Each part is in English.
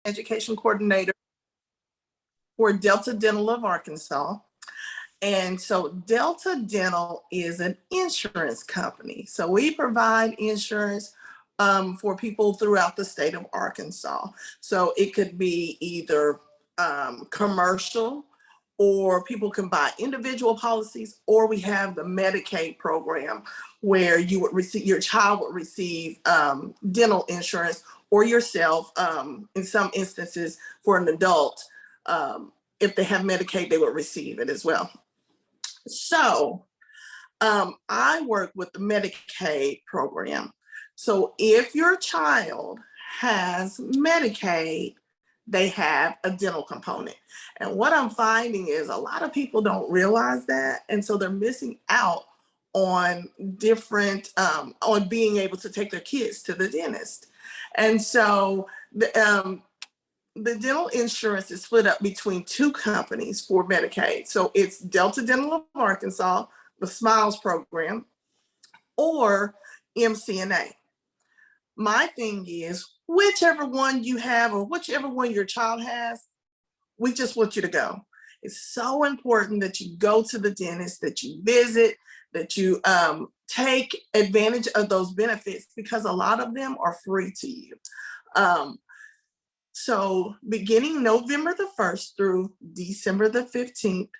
education coordinator for Delta Dental of Arkansas. And so Delta Dental is an insurance company. So we provide insurance for people throughout the state of Arkansas. So it could be either commercial, or people can buy individual policies, or we have the Medicaid program where you would receive, your child would receive dental insurance, or yourself, in some instances for an adult, if they have Medicaid, they would receive it as well. So I work with the Medicaid program. So if your child has Medicaid, they have a dental component. And what I'm finding is a lot of people don't realize that. And so they're missing out on different, on being able to take their kids to the dentist. And so the dental insurance is split up between two companies for Medicaid. So it's Delta Dental of Arkansas, the Smiles program, or MCNA. My thing is, whichever one you have or whichever one your child has, we just want you to go. It's so important that you go to the dentist, that you visit, that you take advantage of those benefits, because a lot of them are free to you. So beginning November the 1st through December the 15th,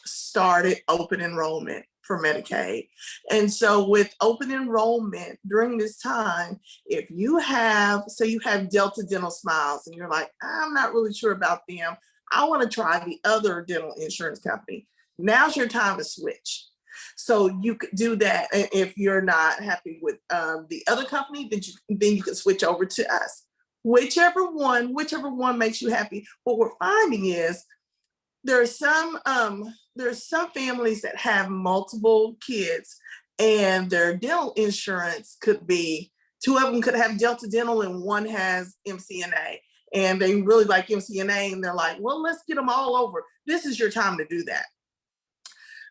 started open enrollment for Medicaid. And so with open enrollment during this time, if you have, say you have Delta Dental Smiles and you're like, I'm not really sure about them, I want to try the other dental insurance company, now's your time to switch. So you could do that. And if you're not happy with the other company, then you can switch over to us. Whichever one makes you happy. What we're finding is there's some families that have multiple kids, and their dental insurance could be, two of them could have Delta Dental and one has MCNA, and they really like MCNA, and they're like, well, let's get them all over. This is your time to do that.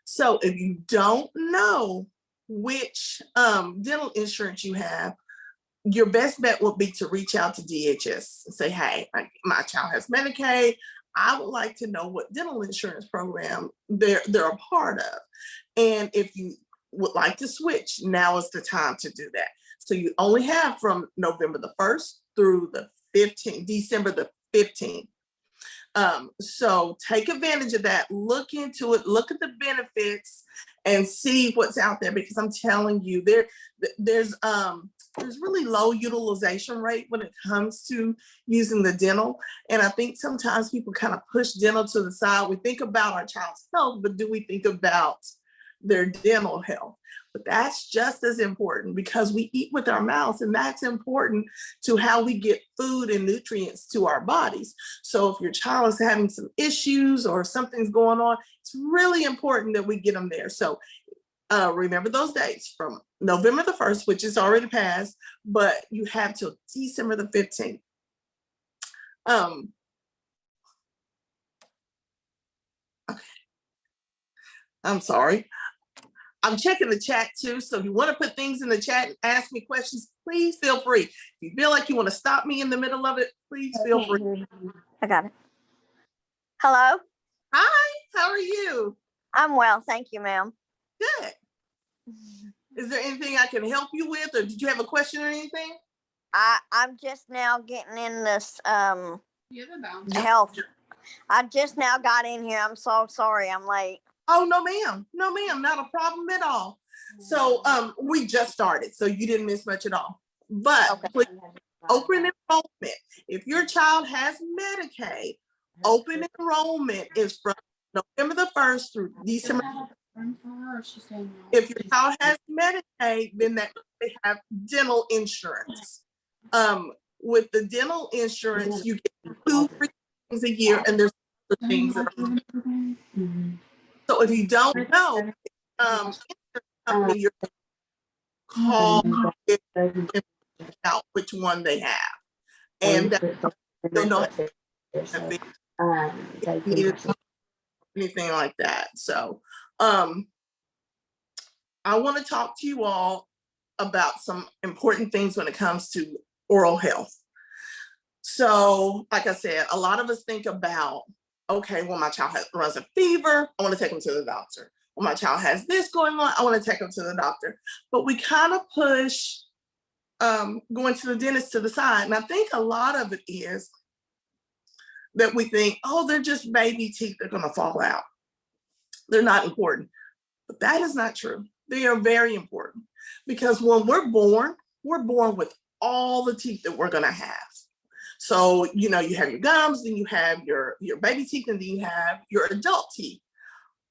So if you don't know which dental insurance you have, your best bet would be to reach out to DHS and say, hey, my child has Medicaid. I would like to know what dental insurance program they're a part of. And if you would like to switch, now is the time to do that. So you only have from November the 1st through the 15th, December the 15th. So take advantage of that, look into it, look at the benefits and see what's out there, because I'm telling you, there's really low utilization rate when it comes to using the dental. And I think sometimes people kind of push dental to the side. We think about our child's health, but do we think about their dental health? But that's just as important, because we eat with our mouths, and that's important to how we get food and nutrients to our bodies. So if your child is having some issues or something's going on, it's really important that we get them there. So remember those dates from November the 1st, which is already passed, but you have till December the 15th. Okay. I'm sorry. I'm checking the chat too. So if you want to put things in the chat and ask me questions, please feel free. If you feel like you want to stop me in the middle of it, please feel free. I got it. Hello. Hi, how are you? I'm well, thank you, ma'am. Good. Is there anything I can help you with, or did you have a question or anything? I'm just now getting in this health. I just now got in here. I'm so sorry I'm late. Oh, no, ma'am. No, ma'am. Not a problem at all. So we just started, so you didn't miss much at all. But okay. Please, open enrollment. If your child has Medicaid, open enrollment is from November the 1st through December. If your child has Medicaid, then they have dental insurance. With the dental insurance, you get 2 free things a year, and there's other things that are. So if you don't know, company you're call out which one they have, and don't know anything like that. So I want to talk to you all about some important things when it comes to oral health. So like I said, a lot of us think about, okay, when my child runs a fever, I want to take them to the doctor. When my child has this going on, I want to take them to the doctor. But we kind of push going to the dentist to the side. And I think a lot of it is that we think, oh, they're just baby teeth, they're going to fall out. They're not important. But that is not true. They are very important, because when we're born with all the teeth that we're going to have. So, you know, you have your gums, then you have your baby teeth, and then you have your adult teeth.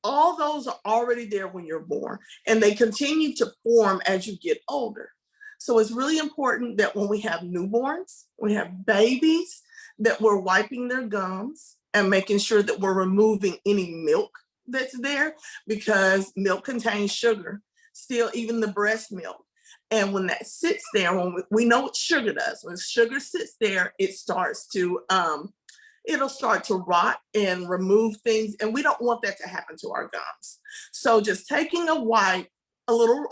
All those are already there when you're born, and they continue to form as you get older. So it's really important that when we have newborns, we have babies, that we're wiping their gums and making sure that we're removing any milk that's there, because milk contains sugar, still, even the breast milk. And when that sits there, when we know what sugar does, when sugar sits there, it starts to, it'll start to rot and remove things. And we don't want that to happen to our gums. So just taking a wipe, a little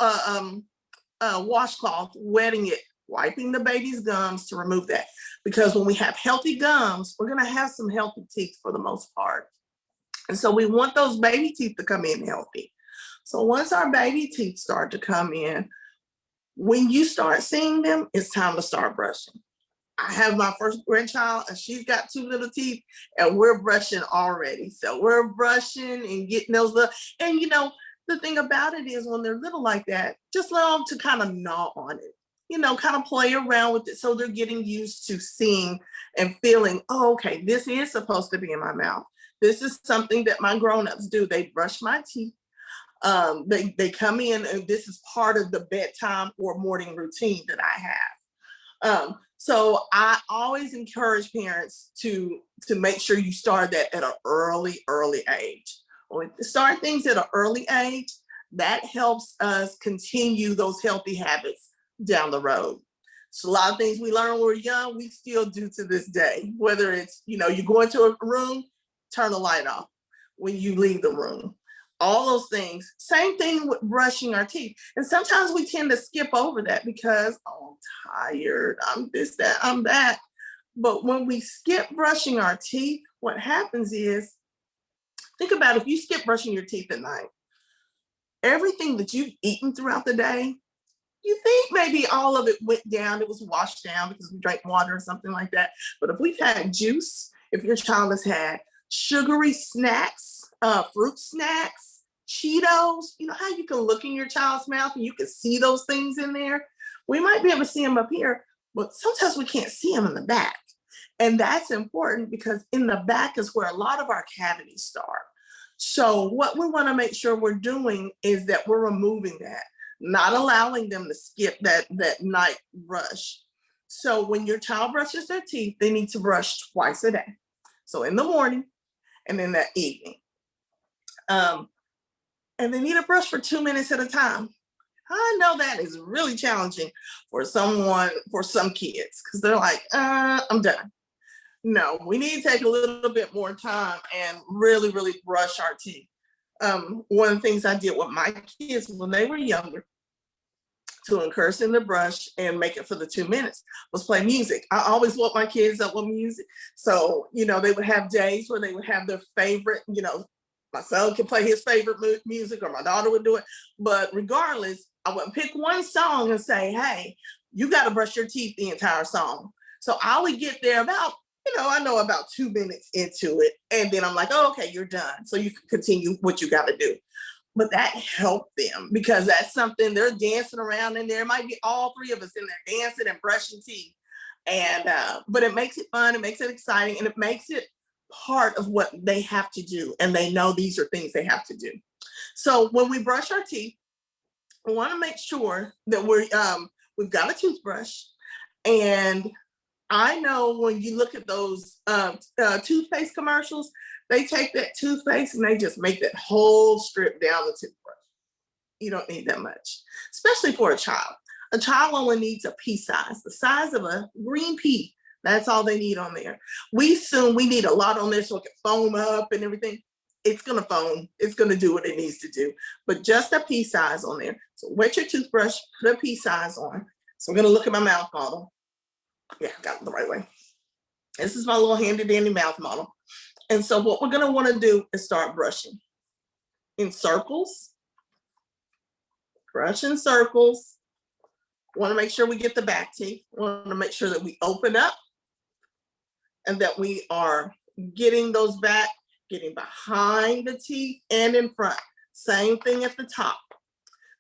washcloth, wetting it, wiping the baby's gums to remove that. Because when we have healthy gums, we're gonna have some healthy teeth for the most part. And so we want those baby teeth to come in healthy. So once our baby teeth start to come in, when you start seeing them, it's time to start brushing. I have my first grandchild, and she's got 2 little teeth, and we're brushing already. So we're brushing and getting those little, and you know, the thing about it is when they're little like that, just allow them to kind of gnaw on it, you know, kind of play around with it, so they're getting used to seeing and feeling, oh, okay, this is supposed to be in my mouth. This is something that my grown-ups do. They brush my teeth. They come in, and this is part of the bedtime or morning routine that I have. So I always encourage parents to make sure you start that at an early age. When we start things at an early age, that helps us continue those healthy habits down the road. So a lot of things we learn when we're young, we still do to this day. Whether it's, you know, you go into a room, turn the light off when you leave the room. All those things. Same thing with brushing our teeth. And sometimes we tend to skip over that because, oh, I'm tired, I'm this, that, I'm that. But when we skip brushing our teeth, what happens is, think about if you skip brushing your teeth at night, everything that you've eaten throughout the day, you think maybe all of it went down, it was washed down because we drank water or something like that. But if we've had juice, if your child has had sugary snacks, fruit snacks, Cheetos, you know how you can look in your child's mouth and you can see those things in there? We might be able to see them up here, but sometimes we can't see them in the back. And that's important because in the back is where a lot of our cavities start. So what we want to make sure we're doing is that we're removing that, not allowing them to skip that night brush. So when your child brushes their teeth, they need to brush twice a day. So in the morning and in the evening. And they need to brush for 2 minutes at a time. I know that is really challenging for some kids, because they're like, I'm done. No, we need to take a little bit more time and really, really brush our teeth. One of the things I did with my kids when they were younger to encourage them to brush and make it for the 2 minutes was play music. I always woke my kids up with music. So, you know, they would have days where they would have their favorite, you know, my son could play his favorite music or my daughter would do it. But regardless, I would pick one song and say, hey, you got to brush your teeth the entire song. So I would get there about, you know, I know about 2 minutes into it. And then I'm like, oh, okay, you're done. So you can continue what you got to do. But that helped them because that's something they're dancing around in there. It might be all 3 of us in there dancing and brushing teeth. And, but it makes it fun. It makes it exciting. And it makes it part of what they have to do. And they know these are things they have to do. So when we brush our teeth, we want to make sure that we've got a toothbrush. And I know when you look at those toothpaste commercials, they take that toothpaste and they just make that whole strip down the toothbrush. You don't need that much, especially for a child. A child only needs a pea size, the size of a green pea. That's all they need on there. We assume we need a lot on there so it can foam up and everything. It's going to foam. It's going to do what it needs to do. But just a pea size on there. So wet your toothbrush, put a pea size on. So I'm going to look at my mouth model. Yeah, got it the right way. This is my little handy dandy mouth model. And so what we're gonna wanna do is start brushing in circles. Brush in circles. Wanna make sure we get the back teeth. Wanna make sure that we open up and that we are getting those back, getting behind the teeth and in front. Same thing at the top.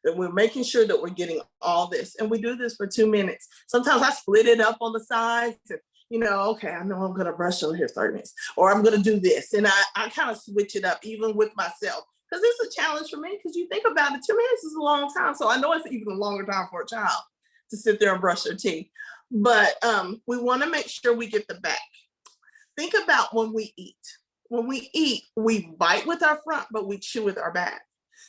That we're making sure that we're getting all this. And we do this for 2 minutes. Sometimes I split it up on the sides and, you know, okay, I know I'm gonna brush over here 30 minutes, or I'm gonna do this. And I kind of switch it up even with myself, because it's a challenge for me, because you think about it, 2 minutes is a long time. So I know it's even a longer time for a child to sit there and brush their teeth. But we wanna make sure we get the back. Think about when we eat. When we eat, we bite with our front, but we chew with our back.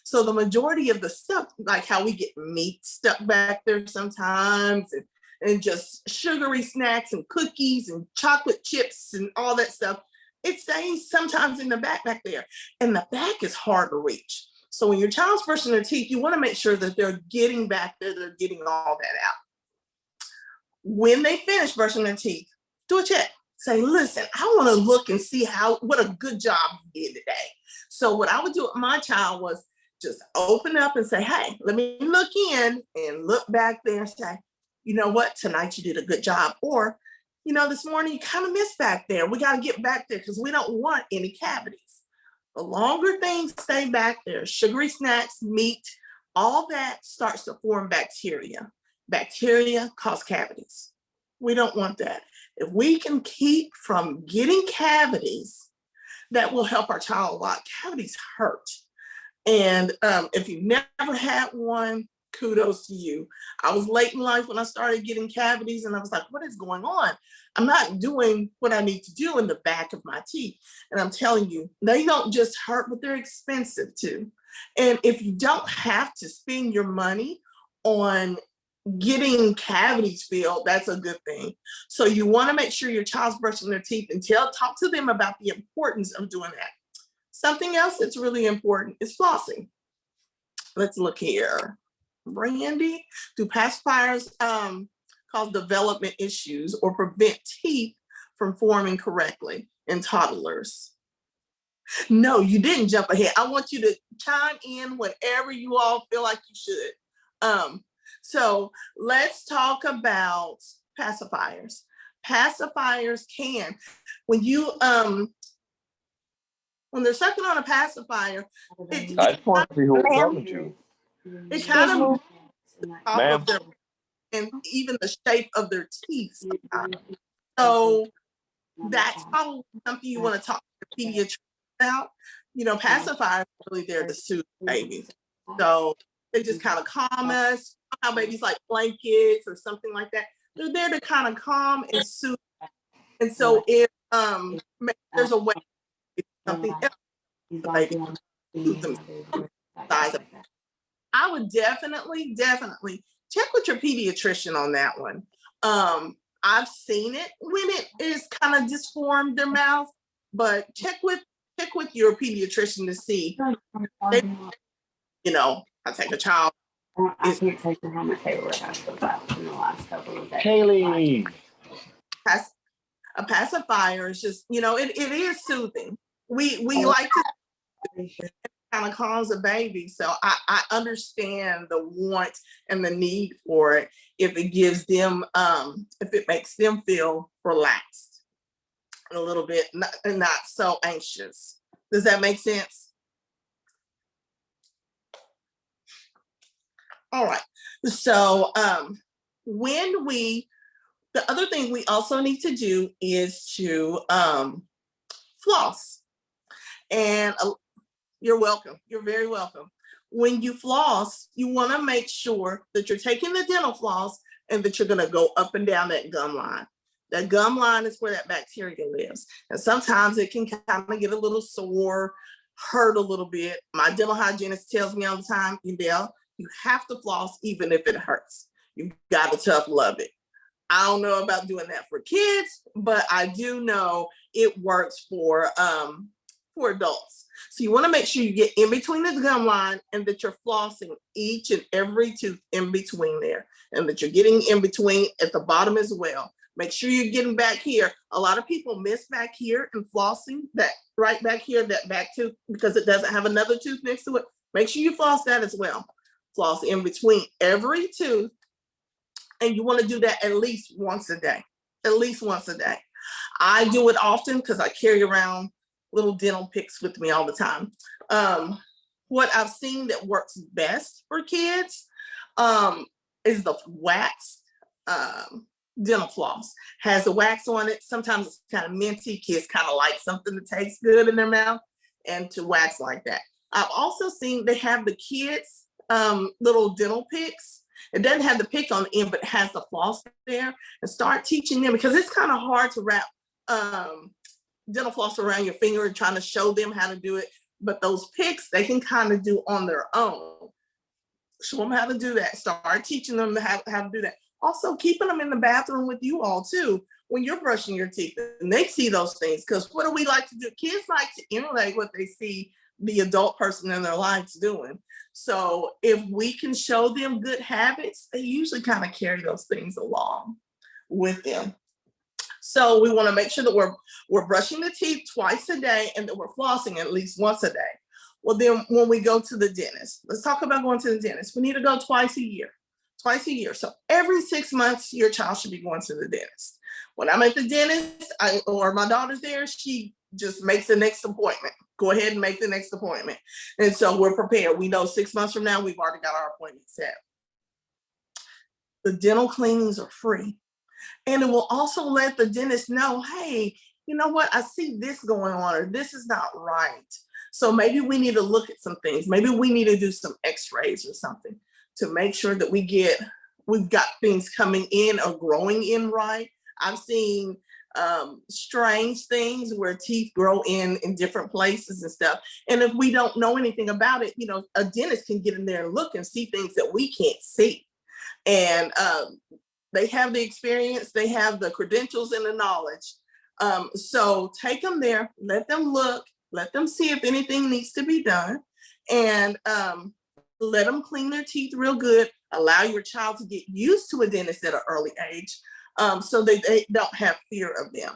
So the majority of the stuff, like how we get meat stuck back there sometimes, and just sugary snacks and cookies and chocolate chips and all that stuff, it stays sometimes in the back there. And the back is hard to reach. So when your child's brushing their teeth, you want to make sure that they're getting back there, they're getting all that out. When they finish brushing their teeth, do a check. Say, listen, I want to look and see what a good job you did today. So what I would do with my child was just open up and say, hey, let me look in, and look back there and say, you know what, tonight you did a good job. Or, you know, this morning you kind of missed back there. We got to get back there because we don't want any cavities. The longer things stay back there, sugary snacks, meat, all that starts to form bacteria. Bacteria cause cavities. We don't want that. If we can keep from getting cavities, that will help our child a lot. Cavities hurt. And if you've never had one, kudos to you. I was late in life when I started getting cavities, and I was like, what is going on? I'm not doing what I need to do in the back of my teeth. And I'm telling you, they don't just hurt, but they're expensive too. And if you don't have to spend your money on getting cavities filled, that's a good thing. So you want to make sure your child's brushing their teeth, and talk to them about the importance of doing that. Something else that's really important is flossing. Let's look here. Brandy, do pacifiers cause development issues or prevent teeth from forming correctly in toddlers? No, you didn't jump ahead. I want you to chime in whenever you all feel like you should. So let's talk about pacifiers. Pacifiers can, when they're sucking on a pacifier, I just want to see who it's talking to. it kind of off of their, and even the shape of their teeth sometimes. So that's probably something you want to talk to the pediatrician about. You know, pacifiers are really there to soothe babies. So they just kind of calm us. How babies like blankets or something like that. They're there to kind of calm and soothe. And so if there's a way something else, the baby soothe them. I would definitely check with your pediatrician on that one. I've seen it when it is kind of disformed their mouth, but check with your pediatrician to see. You know, I take a child. I can't take you how much paperwork I filled out in the last couple of days. Kaylee. A pacifier is just, you know, it is soothing. We like to kind of calms a baby. So I understand the want and the need for it if it gives them, if it makes them feel relaxed a little bit and not so anxious. Does that make sense? All right. So the other thing we also need to do is to floss. And you're welcome. You're very welcome. When you floss, you want to make sure that you're taking the dental floss and that you're going to go up and down that gum line. That gum line is where that bacteria lives. And sometimes it can kind of get a little sore, hurt a little bit. My dental hygienist tells me all the time, Edel, you have to floss even if it hurts. You've got to tough love it. I don't know about doing that for kids, but I do know it works for adults. So you want to make sure you get in between the gum line and that you're flossing each and every tooth in between there, and that you're getting in between at the bottom as well. Make sure you're getting back here. A lot of people miss back here and flossing, that right back here, that back tooth, because it doesn't have another tooth next to it. Make sure you floss that as well. Floss in between every tooth. And you want to do that at least once a day. At least once a day. I do it often because I carry around little dental picks with me all the time. What I've seen that works best for kids is the wax dental floss. Has the wax on it. Sometimes it's kind of minty. Kids kind of like something that tastes good in their mouth, and to wax like that. I've also seen they have the kids little dental picks. It doesn't have the pick on the end, but it has the floss there, and start teaching them, because it's kind of hard to wrap dental floss around your finger and trying to show them how to do it. But those picks, they can kind of do on their own. Show them how to do that. Start teaching them how to do that. Also, keeping them in the bathroom with you all too when you're brushing your teeth, and they see those things. Because what do we like to do? Kids like to emulate what they see the adult person in their lives doing. So if we can show them good habits, they usually kind of carry those things along with them. So we want to make sure that we're brushing the teeth twice a day, and that we're flossing at least once a day. Well, then when we go to the dentist, let's talk about going to the dentist. We need to go twice a year. So every 6 months, your child should be going to the dentist. When I'm at the dentist, or my daughter's there, she just makes the next appointment. Go ahead and make the next appointment. And so we're prepared. We know 6 months from now, we've already got our appointment set. The dental cleanings are free. And it will also let the dentist know, hey, you know what? I see this going on, or this is not right. So maybe we need to look at some things. Maybe we need to do some x-rays or something to make sure that we've got things coming in or growing in right. I've seen strange things where teeth grow in different places and stuff. And if we don't know anything about it, a dentist can get in there and look and see things that we can't see. And they have the experience, they have the credentials and the knowledge. So take them there, let them look, let them see if anything needs to be done, and let them clean their teeth real good. Allow your child to get used to a dentist at an early age, so they don't have fear of them.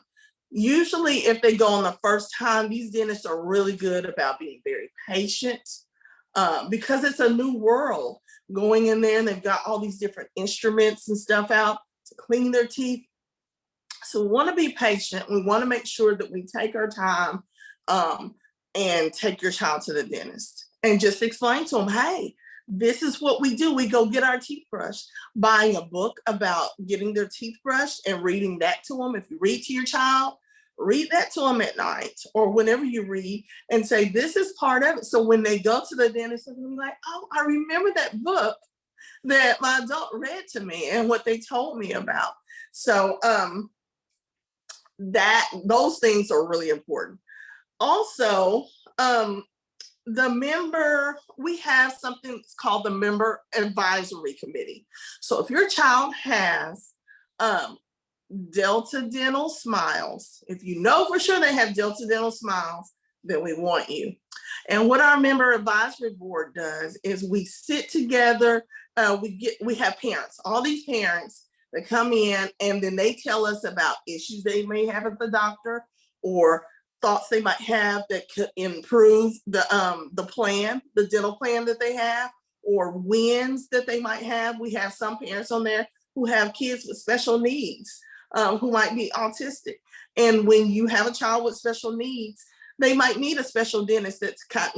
Usually if they go on the first time, these dentists are really good about being very patient, because it's a new world going in there, and they've got all these different instruments and stuff out to clean their teeth. So we want to be patient. We want to make sure that we take our time and take your child to the dentist and just explain to them, hey, this is what we do. We go get our teeth brushed. Buying a book about getting their teeth brushed and reading that to them. If you read to your child, read that to them at night or whenever you read, and say, this is part of it. So when they go to the dentist, they'll be like, oh, I remember that book that my adult read to me and what they told me about. So those things are really important. Also, we have something that's called the Member Advisory Committee. So if your child has Delta Dental Smiles, if you know for sure they have Delta Dental Smiles, then we want you. And what our Member Advisory Board does is we sit together, we have parents, all these parents that come in, and then they tell us about issues they may have at the doctor, or thoughts they might have that could improve the plan, the dental plan that they have, or wins that they might have. We have some parents on there who have kids with special needs, who might be autistic. And when you have a child with special needs, they might need a special dentist that's kind,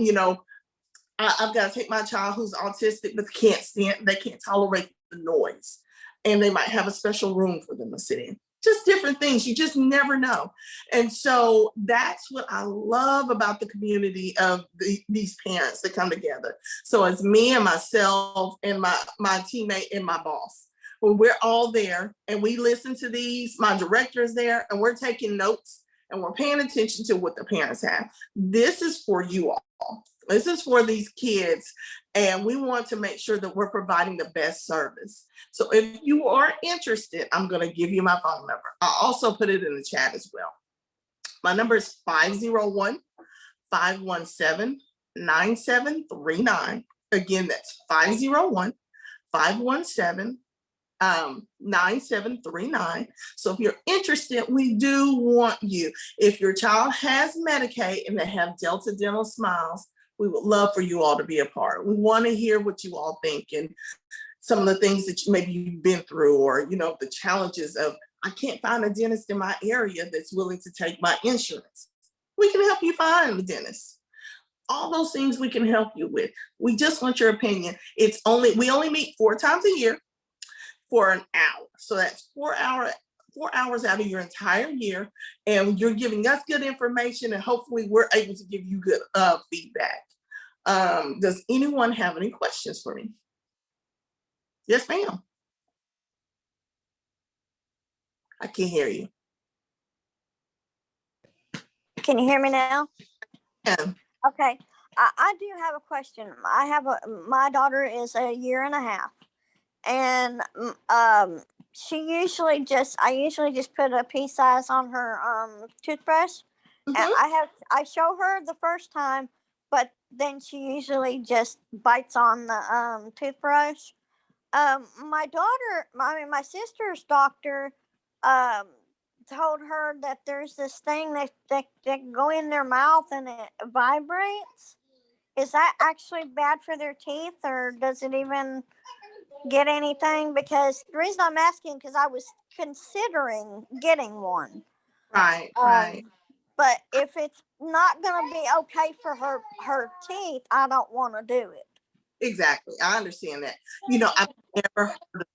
I've got to take my child who's autistic, but they can't tolerate the noise. And they might have a special room for them to sit in. Just different things. You just never know. And so that's what I love about the community of these parents that come together. So it's me and myself and my teammate and my boss. When we're all there and we listen to these, my director is there, and we're taking notes and we're paying attention to what the parents have. This is for you all. This is for these kids. And we want to make sure that we're providing the best service. So if you are interested, I'm going to give you my phone number. I'll also put it in the chat as well. My number is 501-517-9739. Again, that's 501-517-9739. 9739. So if you're interested, we do want you. If your child has Medicaid and they have Delta Dental Smiles, we would love for you all to be a part. We want to hear what you all think and some of the things that maybe you've been through, or the challenges of, I can't find a dentist in my area that's willing to take my insurance. We can help you find the dentist. All those things we can help you with. We just want your opinion. We only meet 4 times a year for an hour. So that's 4 hours out of your entire year. And you're giving us good information, and hopefully we're able to give you good feedback. Does anyone have any questions for me? Yes, ma'am. I can't hear you. Can you hear me now? Yeah. Okay. I do have a question. My daughter is a year and a half, and I usually just put a pea size on her toothbrush. And I show her the first time, but then she usually just bites on the toothbrush. My sister's doctor told her that there's this thing that go in their mouth and it vibrates. Is that actually bad for their teeth, or does it even get anything? Because the reason I'm asking, because I was considering getting one. Right. But if it's not going to be okay for her teeth, I don't want to do it. Exactly. I understand that. I've never heard of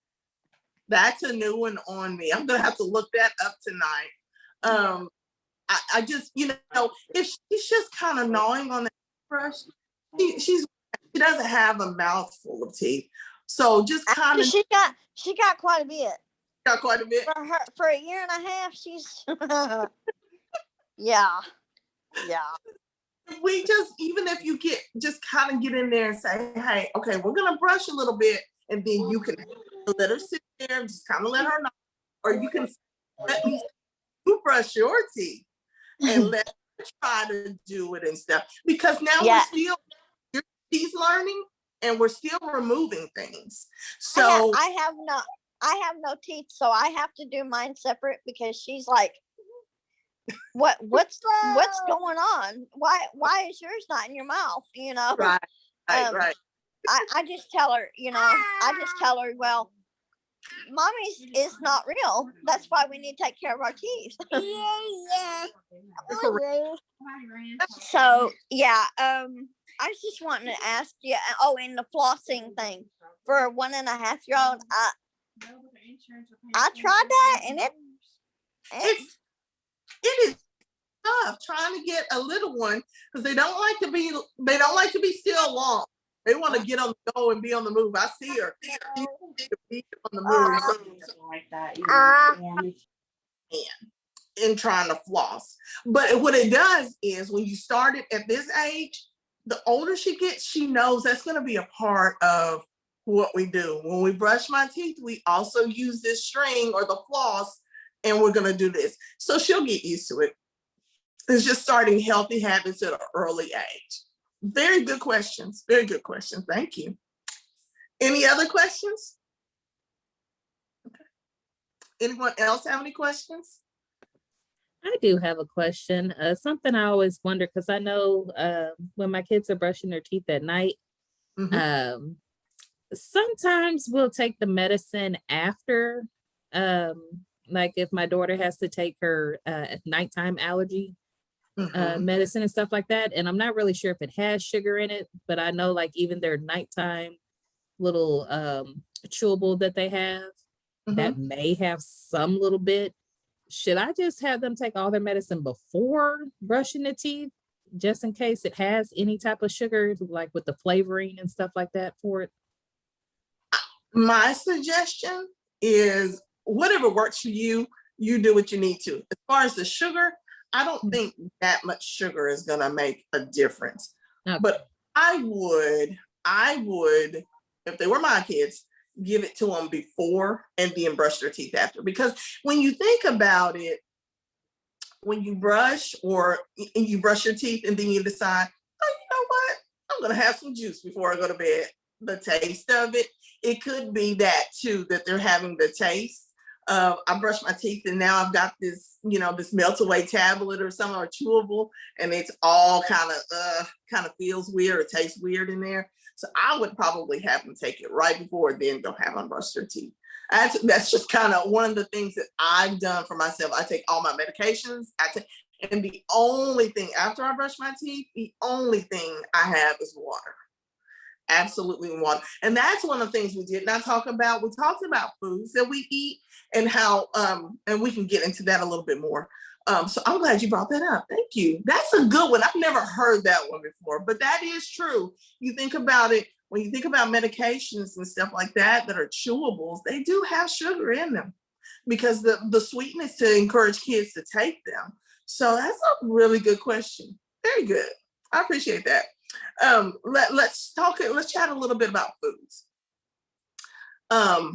that's a new one on me. I'm gonna have to look that up tonight. I just, if she's just kind of gnawing on the brush, she doesn't have a mouthful of teeth. So just kind of she got quite a bit. Got quite a bit. For a year and a half, she's yeah. We just, even if you just kind of get in there and say, hey, okay, we're gonna brush a little bit, and then you can let her sit there and just kind of let her know, or you can let me brush your teeth and let her try to do it and stuff, because now she's learning and we're still removing things. So I have no teeth, so I have to do mine separate, because she's like, what's going on? Why is yours not in your mouth? Right. I just tell her, well, mommy's is not real. That's why we need to take care of our teeth. So yeah, I was just wanting to ask you. Oh, and the flossing thing for a 1.5-year-old. I tried that, and it is tough trying to get a little one, because they don't like to be still long. They want to get on the go and be on the move. I see her. Be on the move. And trying to floss. But what it does is, when you start it at this age, the older she gets, she knows that's going to be a part of what we do. When we brush my teeth, we also use this string or the floss, and we're going to do this. So she'll get used to it. It's just starting healthy habits at an early age. Very good questions. Very good questions. Thank you. Any other questions? Okay. Anyone else have any questions? I do have a question. Something I always wonder, because I know when my kids are brushing their teeth at night, sometimes we'll take the medicine after, like if my daughter has to take her nighttime allergy medicine and stuff like that. And I'm not really sure if it has sugar in it, but I know like even their nighttime little chewable that they have, that may have some little bit. Should I just have them take all their medicine before brushing the teeth, just in case it has any type of sugar, like with the flavoring and stuff like that for it? My suggestion is, whatever works for you, you do what you need to. As far as the sugar, I don't think that much sugar is going to make a difference. Okay. But I would, if they were my kids, give it to them before and then brush their teeth after. Because when you think about it, when you brush your teeth and then you decide, oh, you know what? I'm going to have some juice before I go to bed. the taste of it. It could be that too, that they're having the taste. I brush my teeth and now I've got this, this melt away tablet or something, or chewable, and it's all kind of feels weird or tastes weird in there. So I would probably have them take it right before, then go have them brush their teeth. That's just kind of one of the things that I've done for myself. I take all my medications. And the only thing after I brush my teeth, the only thing I have is water. Absolutely water. And that's one of the things we did not talk about. We talked about foods that we eat and how, and we can get into that a little bit more. So I'm glad you brought that up. Thank you. That's a good one. I've never heard that one before, but that is true. You think about it, when you think about medications and stuff like that are chewables, they do have sugar in them because the sweetness to encourage kids to take them. So that's a really good question. Very good. I appreciate that. Let's chat a little bit about foods. I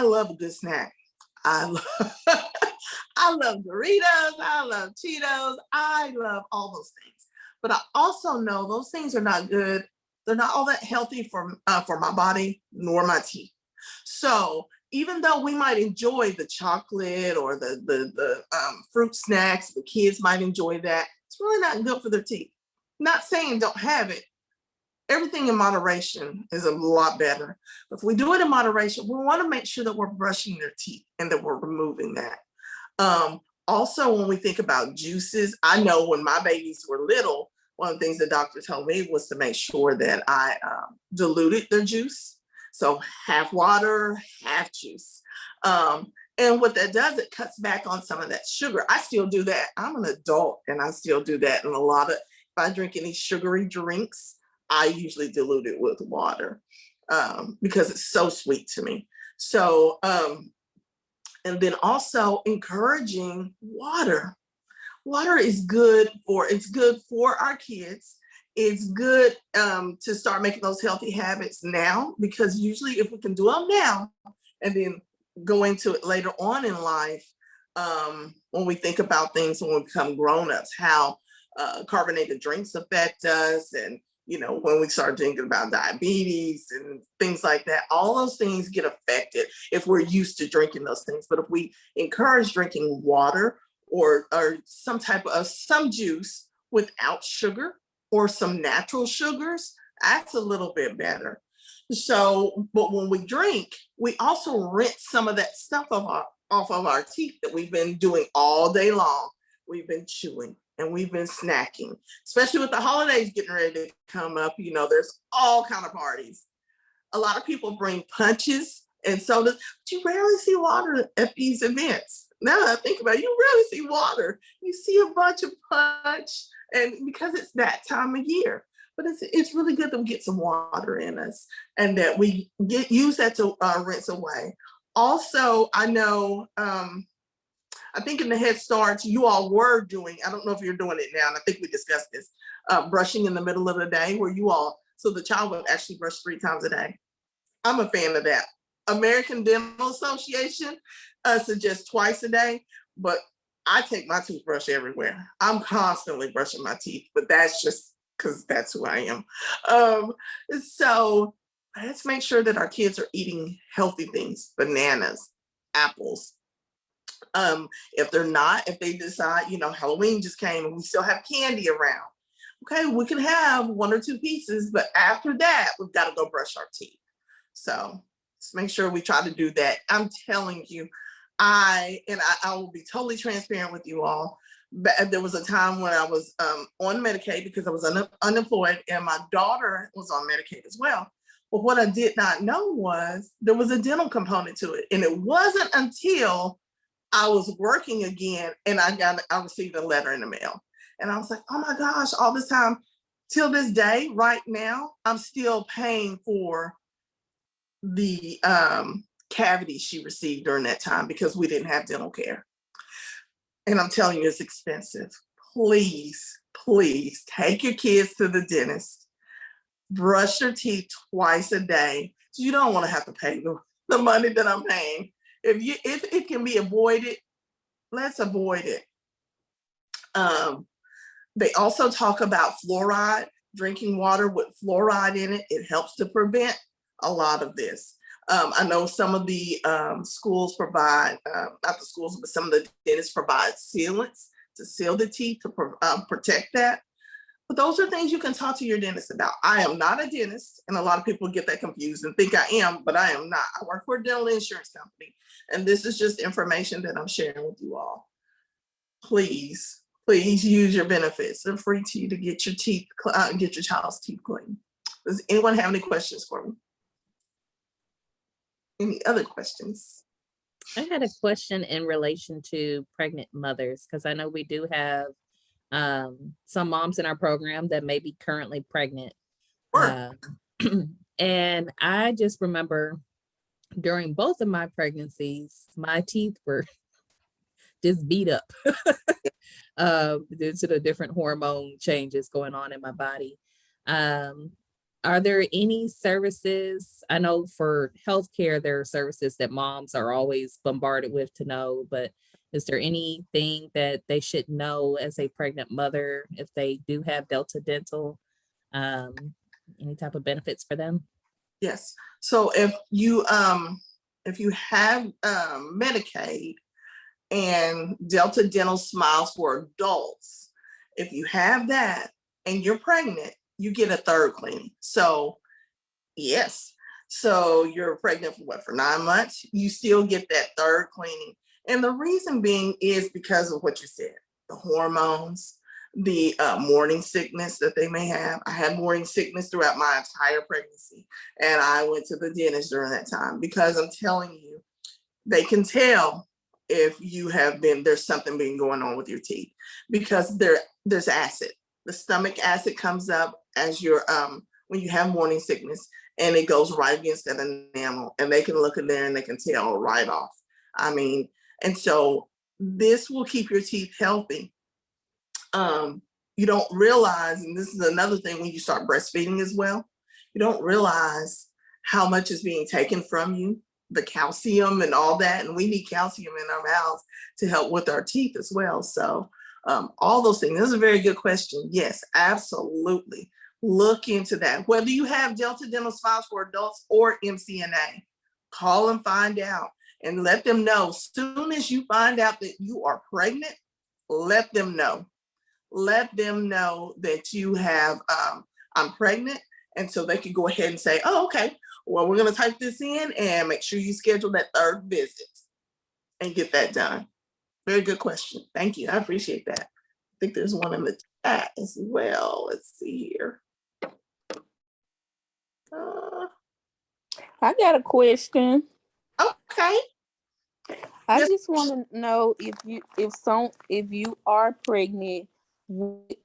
love a good snack. I love Doritos. I love Cheetos. I love all those things. But I also know those things are not good. They're not all that healthy for my body nor my teeth. So even though we might enjoy the chocolate or the fruit snacks, the kids might enjoy that, it's really not good for their teeth. Not saying don't have it. Everything in moderation is a lot better. If we do it in moderation, we want to make sure that we're brushing their teeth and that we're removing that. Also, when we think about juices, I know when my babies were little, one of the things the doctor told me was to make sure that I diluted their juice. So half water, half juice. And what that does, it cuts back on some of that sugar. I still do that. I'm an adult and I still do that. And if I drink any sugary drinks, I usually dilute it with water because it's so sweet to me. So, and then also encouraging water. Water is good for our kids. It's good to start making those healthy habits now, because usually if we can do them now and then go into it later on in life, when we think about things when we become grown-ups, how carbonated drinks affect us, and when we start thinking about diabetes and things like that, all those things get affected if we're used to drinking those things. But if we encourage drinking water or some juice without sugar or some natural sugars, that's a little bit better. So, but when we drink, we also rinse some of that stuff off of our teeth that we've been doing all day long. We've been chewing and we've been snacking, especially with the holidays getting ready to come up. There's all kind of parties. A lot of people bring punches and sodas, but you rarely see water at these events. Now that I think about it, you rarely see water. You see a bunch of punch, and because it's that time of year. But it's really good that we get some water in us and that we use that to rinse away. Also, I know, I think in the Head Start, you all were doing, I don't know if you're doing it now, and I think we discussed this, brushing in the middle of the day, so the child would actually brush 3 times a day. I'm a fan of that. American Dental Association suggests twice a day, but I take my toothbrush everywhere. I'm constantly brushing my teeth, but that's just because that's who I am. So let's make sure that our kids are eating healthy things, bananas, apples. If they decide, Halloween just came and we still have candy around, okay, we can have 1 or 2 pieces, but after that, we've got to go brush our teeth. So let's make sure we try to do that. I'm telling you, I will be totally transparent with you all. But there was a time when I was on Medicaid because I was unemployed, and my daughter was on Medicaid as well. But what I did not know was there was a dental component to it. And it wasn't until I was working again and I received a letter in the mail. And I was like, oh my gosh, all this time, till this day, right now, I'm still paying for the cavity she received during that time because we didn't have dental care. And I'm telling you, it's expensive. Please, please take your kids to the dentist. Brush your teeth twice a day. You don't want to have to pay the money that I'm paying. If it can be avoided, let's avoid it. They also talk about fluoride drinking water with fluoride in it. It helps to prevent a lot of this. I know some of the schools provide, not the schools, but some of the dentists provide sealants to seal the teeth to protect that. But those are things you can talk to your dentist about. I am not a dentist, and a lot of people get that confused and think I am, but I am not. I work for a dental insurance company, and this is just information that I'm sharing with you all. Please, please use your benefits. They're free to you to get your teeth, get your child's teeth clean. Does anyone have any questions for me? Any other questions? I had a question in relation to pregnant mothers, because I know we do have some moms in our program that may be currently pregnant. Sure. And I just remember during both of my pregnancies, my teeth were just beat up due to the different hormone changes going on in my body. Are there any services? I know for healthcare, there are services that moms are always bombarded with to know, but is there anything that they should know as a pregnant mother if they do have Delta Dental? Any type of benefits for them? Yes. So if you have Medicaid and Delta Dental Smiles for adults, if you have that and you're pregnant, you get a third cleaning. So yes. So you're pregnant for what, for 9 months? You still get that third cleaning. And the reason being is because of what you said, the hormones, the morning sickness that they may have. I had morning sickness throughout my entire pregnancy, and I went to the dentist during that time because I'm telling you, they can tell if you have there's something been going on with your teeth because there's acid. The stomach acid comes up as you're when you have morning sickness, and it goes right against that enamel, and they can look in there and they can tell right off. I mean, and so this will keep your teeth healthy. You don't realize, and this is another thing when you start breastfeeding as well, you don't realize how much is being taken from you, the calcium and all that. And we need calcium in our mouths to help with our teeth as well. So all those things. This is a very good question. Yes, absolutely. Look into that. Whether you have Delta Dental Smiles for adults or MCNA, call and find out and let them know. Soon as you find out that you are pregnant, let them know. Let them know that you have, I'm pregnant. And so they can go ahead and say, oh, okay, well, we're going to type this in and make sure you schedule that third visit and get that done. Very good question. Thank you. I appreciate that. I think there's one in the chat as well. Let's see here. I got a question. Okay. I Yes. just want to know if you are pregnant,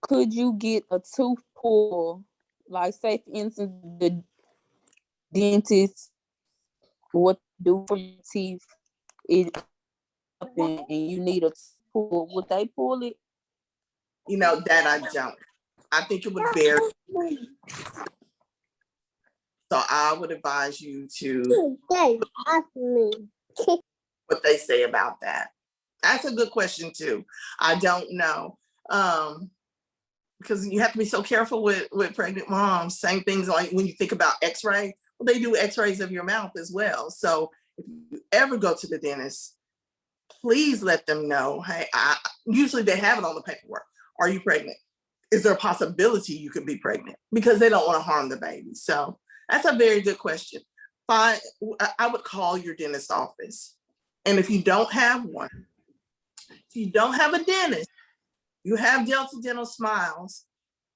could you get a tooth pull? Like, say for instance, the dentist, what do for your teeth is and you need a tooth pull. Would they pull it? You know, that I don't. I think it would vary. So I would advise you to what they say about that. That's a good question too. I don't know. Because you have to be so careful with pregnant moms. Same things like when you think about x-ray, well, they do x-rays of your mouth as well. So if you ever go to the dentist, please let them know, hey, usually they have it on the paperwork. Are you pregnant? Is there a possibility you could be pregnant? Because they don't want to harm the baby. So that's a very good question. I would call your dentist office. And if you don't have one, if you don't have a dentist, you have Delta Dental Smiles,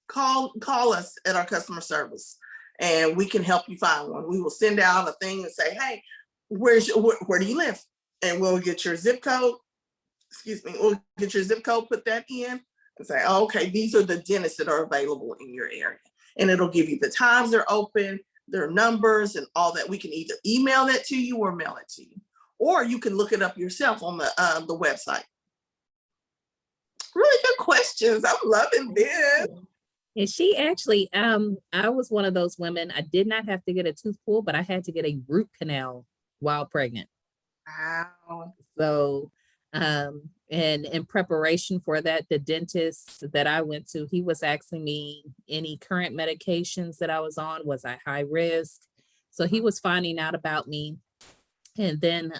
call us at our customer service and we can help you find one. We will send out a thing and say, hey, where do you live? And we'll get your zip code. We'll get your zip code, put that in and say, oh, okay, these are the dentists that are available in your area. And it'll give you the times they're open, their numbers and all that. We can either email that to you or mail it to you. Or you can look it up yourself on the website. Really good questions. I'm loving this. And she actually, I was one of those women, I did not have to get a tooth pull, but I had to get a root canal while pregnant. Wow. So And in preparation for that, the dentist that I went to, he was asking me any current medications that I was on. Was I high risk? So he was finding out about me. And then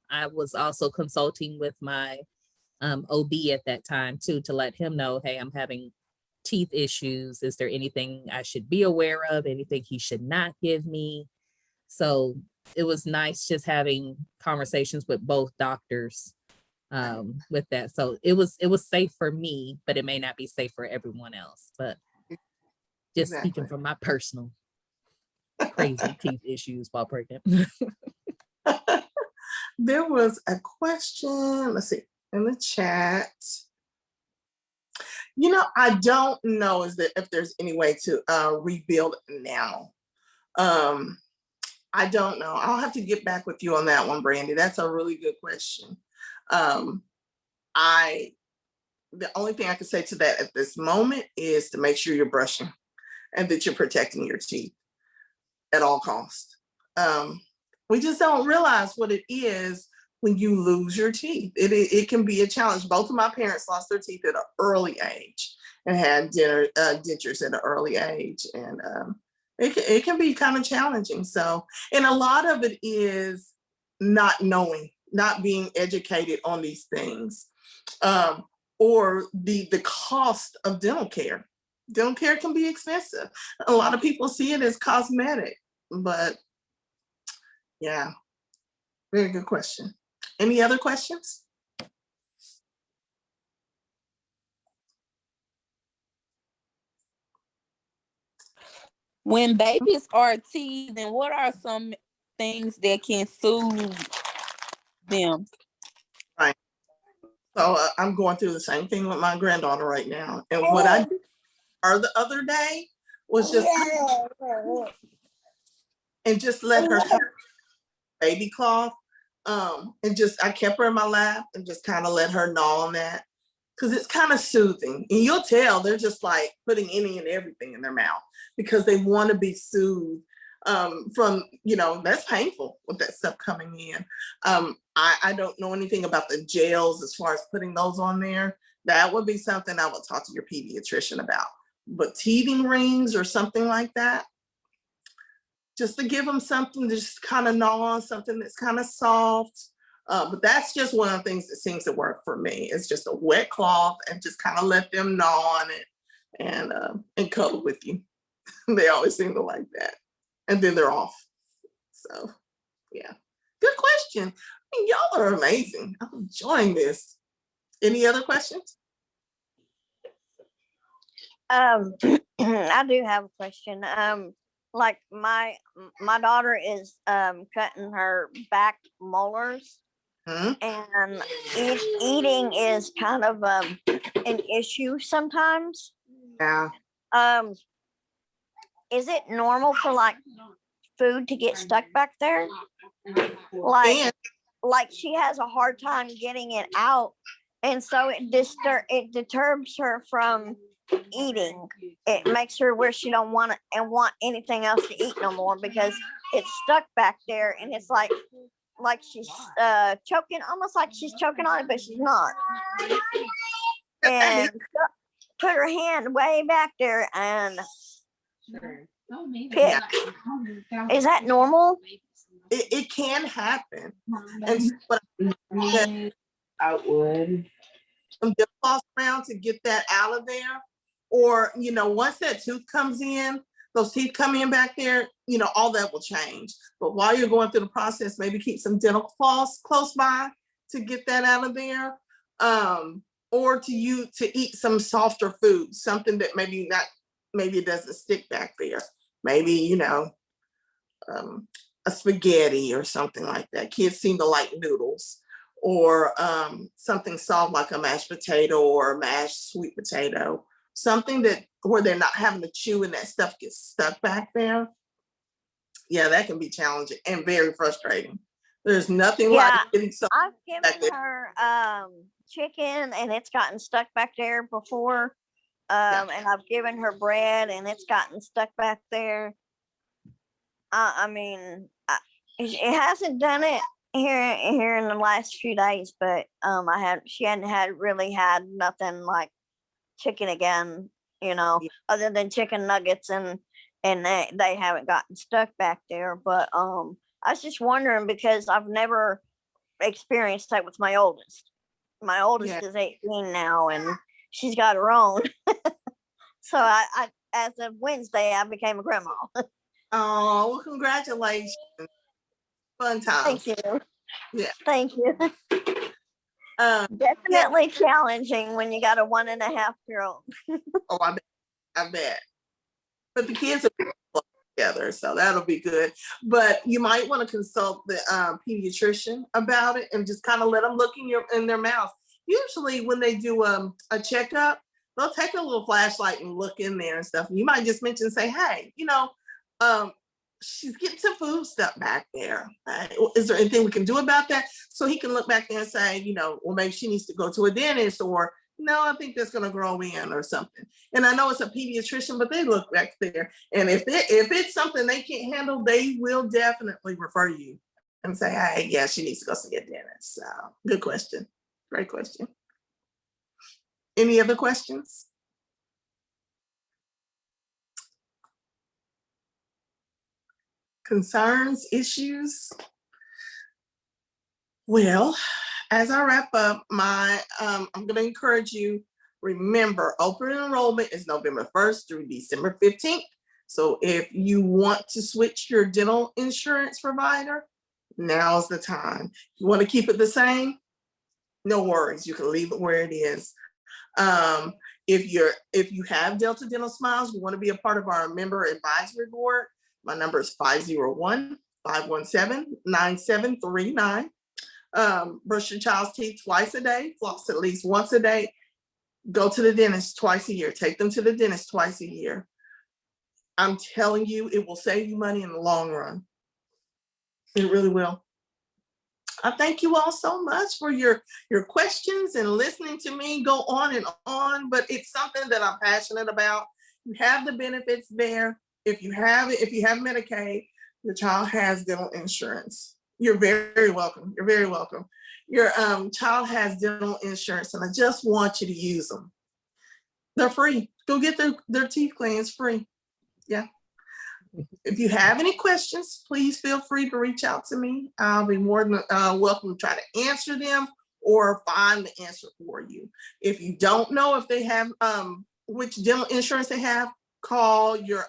I was also consulting with my OB at that time too, to let him know, hey, I'm having teeth issues. Is there anything I should be aware of? Anything he should not give me? So it was nice just having conversations with both doctors with that. So it was safe for me, but it may not be safe for everyone else. But just speaking from my personal crazy teeth issues while pregnant. There was a question, let's see, in the chat. I don't know if there's any way to rebuild now. I don't know. I'll have to get back with you on that one, Brandy. That's a really good question. The only thing I can say to that at this moment is to make sure you're brushing and that you're protecting your teeth at all costs. We just don't realize what it is when you lose your teeth. It can be a challenge. Both of my parents lost their teeth at an early age and had dentures at an early age. And it can be kind of challenging. So, and a lot of it is not knowing, not being educated on these things, or the cost of dental care. Dental care can be expensive. A lot of people see it as cosmetic, but yeah, very good question. Any other questions? When babies are teething, what are some things that can soothe them? Right. So I'm going through the same thing with my granddaughter right now. And what I did her the other day was just and just let her have baby cloth. And just I kept her in my lap and just kind of let her gnaw on that, because it's kind of soothing. And you'll tell they're just like putting any and everything in their mouth because they want to be soothed from, that's painful with that stuff coming in. I don't know anything about the gels as far as putting those on there. That would be something I would talk to your pediatrician about. But teething rings or something like that, just to give them something to just kind of gnaw on, something that's kind of soft. But that's just one of the things that seems to work for me. It's just a wet cloth and just kind of let them gnaw on it and cuddle with you. They always seem to like that. And then they're off. So, yeah. Good question. I mean, y'all are amazing. I'm enjoying this. Any other questions? I do have a question. Like my daughter is cutting her back molars, and eating is kind of an issue sometimes. Yeah. Is it normal for like food to get stuck back there? Like she has a hard time getting it out, and so it disturbs her from eating. It makes her where she don't want anything else to eat no more because it's stuck back there, and it's like she's choking, almost like she's choking on it, but she's not. And put her hand way back there and pick. Is that normal? It can happen. And but I would. some dip floss around to get that out of there. Or, once that tooth comes in, those teeth come in back there, all that will change. But while you're going through the process, maybe keep some dental floss close by to get that out of there. Or to eat some softer food, something that maybe it doesn't stick back there. Maybe, a spaghetti or something like that. Kids seem to like noodles. Or something soft like a mashed potato or a mashed sweet potato. Something where they're not having to chew and that stuff gets stuck back there. Yeah, that can be challenging and very frustrating. There's nothing like getting something. I've given her chicken and it's gotten stuck back there before. And I've given her bread and it's gotten stuck back there. I mean, it hasn't done it here in the last few days, but she hadn't really had nothing like chicken again, Yeah. other than chicken nuggets, and they haven't gotten stuck back there. But I was just wondering because I've never experienced that with my oldest. My oldest Yeah. is 18 now, and she's got her own. So I as of Wednesday, I became a grandma. Oh, well, congratulations. Fun times. Thank you. Yeah. Thank you. Yeah. Definitely challenging when you got a 1.5-year-old. Oh, I bet. But the kids are together, so that'll be good. But you might want to consult the pediatrician about it and just kind of let them look in their mouth. Usually, when they do a checkup, they'll take a little flashlight and look in there and stuff. You might just mention, say, hey, she's getting some food stuff back there. Is there anything we can do about that? So he can look back there and say, well, maybe she needs to go to a dentist, or no, I think that's going to grow in or something. And I know it's a pediatrician, but they look back there. And if it's something they can't handle, they will definitely refer you and say, hey, yeah, she needs to go see a dentist. So good question. Great question. Any other questions? Concerns, issues? Well, as I wrap up, I'm going to encourage you, remember, open enrollment is November 1st through December 15th. So if you want to switch your dental insurance provider, now's the time. You want to keep it the same? No worries, you can leave it where it is. If you have Delta Dental Smiles, you want to be a part of our member advisory board, my number is 501-517-9739. Brush your child's teeth twice a day, floss at least once a day, go to the dentist twice a year, take them to the dentist twice a year. I'm telling you, it will save you money in the long run. It really will. I thank you all so much for your questions and listening to me go on and on, but it's something that I'm passionate about. You have the benefits there. If you have Medicaid, your child has dental insurance. You're very welcome. You're very welcome. Your child has dental insurance, and I just want you to use them. They're free. Go get their teeth cleansed free. Yeah. If you have any questions, please feel free to reach out to me. I'll be more than welcome to try to answer them or find the answer for you. If you don't know if they have which dental insurance they have, call your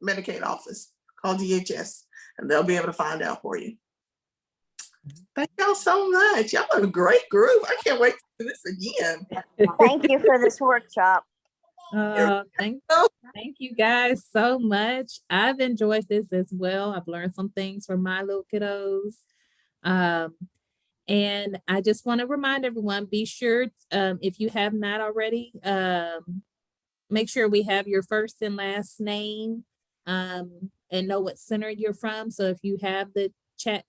Medicaid office, call DHS, and they'll be able to find out for you. Thank y'all so much. Y'all are a great group. I can't wait to do this again. Thank you for this workshop. Thank you guys so much. I've enjoyed this as well. I've learned some things from my little kiddos. And I just want to remind everyone, be sure, if you have not already, make sure we have your first and last name and know what center you're from. So if you have the chat,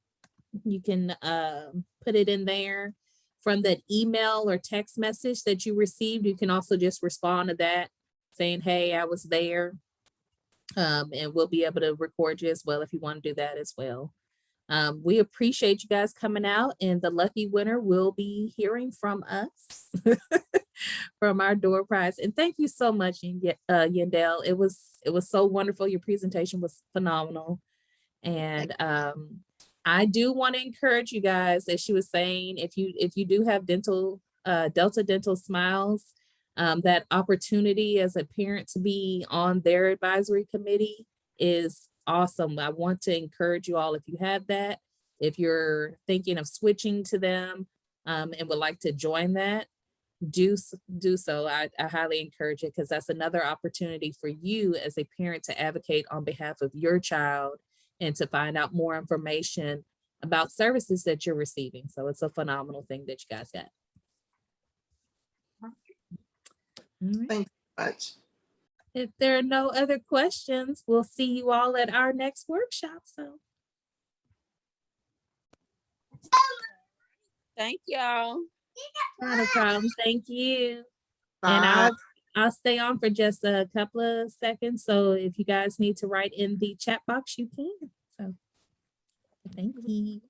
you can put it in there. From that email or text message that you received, you can also just respond to that saying, hey, I was there. And we'll be able to record you as well if you want to do that as well. We appreciate you guys coming out, and the lucky winner will be hearing from us from our door prize. And thank you so much, Yandel. It was so wonderful. Your presentation was phenomenal. And I do want to encourage you guys, as she was saying, if you do have Delta Dental Smiles, that opportunity as a parent to be on their advisory committee is awesome. I want to encourage you all, if you have that, if you're thinking of switching to them and would like to join that, do so. I highly encourage it, because that's another opportunity for you as a parent to advocate on behalf of your child and to find out more information about services that you're receiving. So it's a phenomenal thing that you guys got. Right. Thanks so much. If there are no other questions, we'll see you all at our next workshop. So Thank y'all. not a problem. Thank you. Bye. And I'll stay on for just a couple of seconds. So if you guys need to write in the chat box, you can. So thank you.